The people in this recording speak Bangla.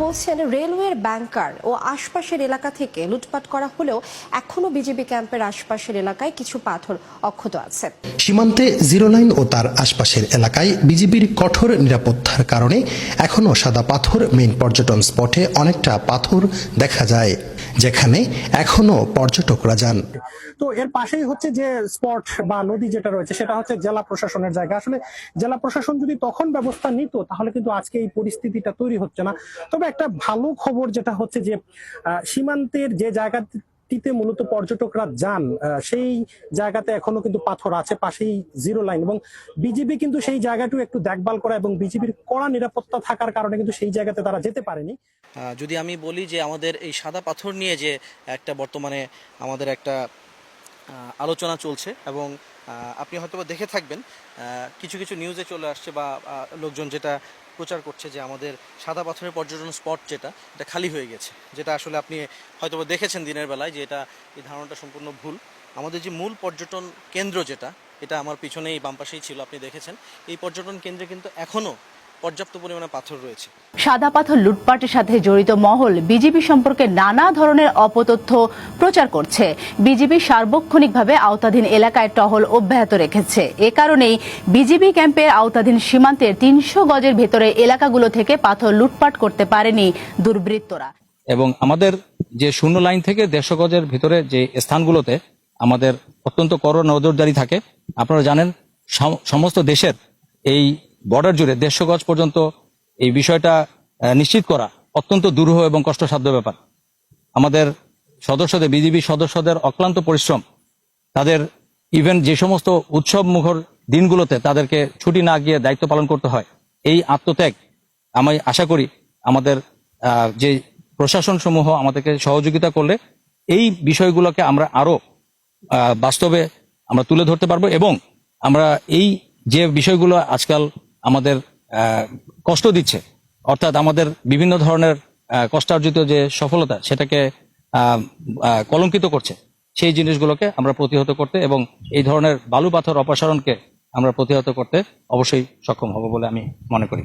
বলছেন রেলওয়ের ব্যাংকার ও আশপাশের এলাকা থেকে লুটপাট করা হলেও এখনো বিজিবি ক্যাম্পের আশপাশের এলাকায় কিছু পাথর অক্ষত আছে। সীমান্তে জিরো লাইন ও তার আশপাশের এলাকায় বিজিবির কঠোর নিরাপত্তার কারণে এখনো সাদা পাথর মেইন পর্যটন স্পটে অনেকটা পাথর দেখা যায়, যেখানে এখনো পর্যটকরা যান। তো এর পাশেই হচ্ছে যে স্পট বা নদী যেটা রয়েছে সেটা হচ্ছে জেলা প্রশাসনের জায়গা। আসলে জেলা প্রশাসন যদি তখন ব্যবস্থা নিত তাহলে কিন্তু আজকে এই পরিস্থিতিটা তৈরি হচ্ছে না। তবে একটা ভালো খবর যেটা হচ্ছে যে সীমান্তের যে জায়গাটিতে মূলত পর্যটকরা যান সেই জায়গাতে এখনো কিন্তু পাথর আছে, পাশেই জিরো লাইন, এবং বিজিবি কিন্তু সেই জায়গাটিও একটু দেখভাল করা এবং বিজিবির কড়া নিরাপত্তা থাকার কারণে কিন্তু সেই জায়গাতে তারা যেতে পারেনি। যদি আমি বলি যে আমাদের এই সাদা পাথর নিয়ে যে একটা বর্তমানে আমাদের একটা আলোচনা চলছে এবং আপনি হয়তো দেখে থাকবেন কিছু কিছু নিউজে চলে আসছে বা লোকজন যেটা প্রচার করছে যে আমাদের সাদা পাথরের পর্যটন স্পট এটা খালি হয়ে গেছে, যেটা আসলে আপনি হয়তো দেখেছেন দিনের বেলায় যে এই ধারণাটা সম্পূর্ণ ভুল। আমাদের যে মূল পর্যটন কেন্দ্র এটা আমার পিছনেই বাম পাশেই ছিল, আপনি দেখেছেন এই পর্যটন কেন্দ্রে কিন্তু এখনও পর্যাপ্ত পরিমাণে পাথর রয়েছে। সাদা পাথর লুটপাটের সাথে জড়িত মহল বিজিবি সম্পর্কে নানা ধরনের অপতথ্য প্রচার করছে। বিজিবি সার্বক্ষণিকভাবে আওতাধীন এলাকায় টহল অব্যাহত রেখেছে। এ কারণেই বিজিবি ক্যাম্পের আওতাধীন সীমান্তের ৩০০ গজের ভেতরে এলাকাগুলো থেকে পাথর লুটপাট করতে পারেনি দুর্বৃত্তরা। এবং আমাদের যে শূন্য লাইন থেকে ১৫০ গজের ভিতরে যে স্থানগুলোতে আমাদের অত্যন্ত কড়া নজরদারি থাকে। আপনারা জানেন সমস্ত দেশের এই বর্ডার জুড়ে ১৫০ গজ পর্যন্ত এই বিষয়টা নিশ্চিত করা অত্যন্ত দুরূহ এবং কষ্টসাধ্য ব্যাপার। আমাদের সদস্যদের, বিজিবি সদস্যদের অক্লান্ত পরিশ্রম, তাদের ইভেন যে সমস্ত উৎসব মুখর দিনগুলোতে তাদেরকে ছুটি না গিয়ে দায়িত্ব পালন করতে হয়, এই আত্মত্যাগ আমি আশা করি আমাদের যে প্রশাসন সমূহ আমাদেরকে সহযোগিতা করলে এই বিষয়গুলোকে আমরা আরো বাস্তবে আমরা তুলে ধরতে পারবো এবং আমরা এই যে বিষয়গুলো আজকাল আমাদের কষ্ট দিচ্ছে, অর্থাৎ আমাদের বিভিন্ন ধরনের কষ্টার্জিত যে সফলতা সেটাকে কলঙ্কিত করছে, সেই জিনিসগুলোকে আমরা প্রতিহত করতে এবং এই ধরনের বালু পাথর অপসারণকে আমরা প্রতিহত করতে অবশ্যই সক্ষম হব বলে আমি মনে করি।